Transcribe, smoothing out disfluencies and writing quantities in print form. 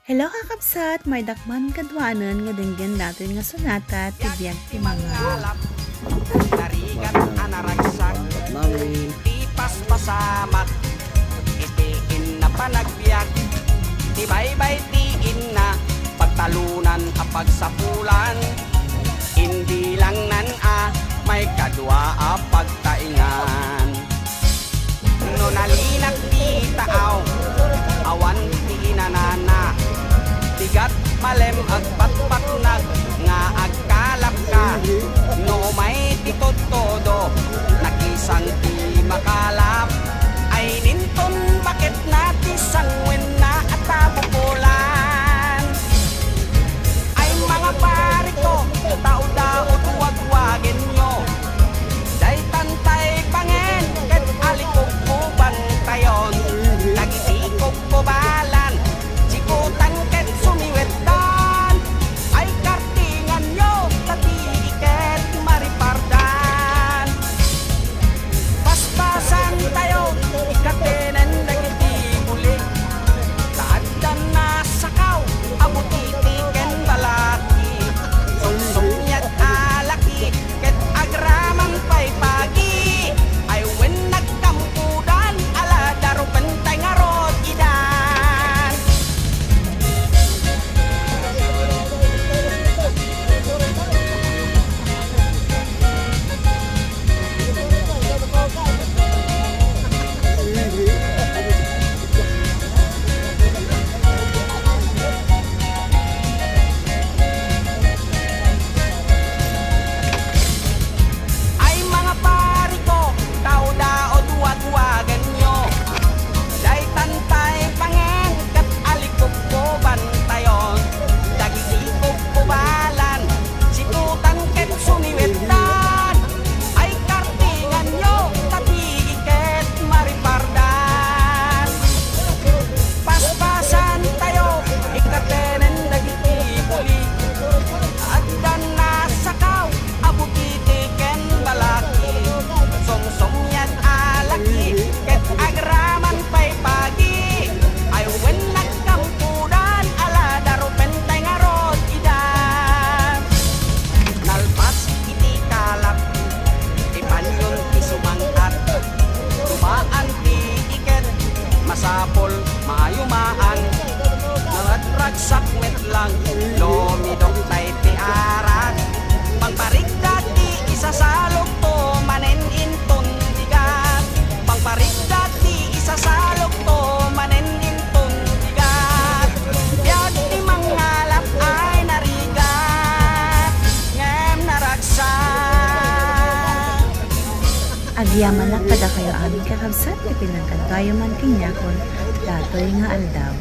Hello kakabsat, may dakman kadwanan nga dinggan natin nga sonata tibiyag ti mga. Narigat anaragsak, tipas pasamat, itiin na panagbiag, tibaybay tiin na pagtalunan a pagsapulan, hindi lang nan may kadwa a pagtaingan. No nalinak di taaw, awan ti inanana, bigat malem agpatpat nag nga agkalap ka, no may tikot todo nakisang ti makalap, ay ninton bakit nati sangwen na atabupulan. Ay mga pari ko, tao-daot wag-wagin nyo, day tantay pangen ket alikog ko bantayon, nagitikog ko balan sikutan ket sumiwetan, ay kartingan nyo tati ket maripardan. Paspasan tayo ikatenen dagiti bulik, taaddan na sakaw abutiti ken balaki, sumsumyat alaki ket agraman pay pagi, ay wen nagkampudan ala daro pentay nga rod idan. Ay mga pari ko, tao-daod wag-wagan nyo, day tantay pangen kat alikog ko bantayon, dagitikog ko balan sikutan ket sumiwetan, ay kartingan nyo tati ket maripardan. Paspasan tayo ikatenen dagiti buli, addan na sakaw abutiti ken balaki, sumsumyan alaki ket agraman pay pagi, ay wen nagkampudan ala daro pentay nga rod idan. Nalpas iti kalap ipanyon ti sumangat, tumaan ti iket masapol maayumaan, nangadragsak met lang lumidok tay ti arat, pangparigdat ti isasalok to manen inton bigat, pangparigdat ti isasalok to manen inton bigat, biag ti mangalap ay narigat ngem naragsak. Agyaman lang kada kayo amin kakabsat, kapinangkan kayo man kinyakon, datoy nga aldaw.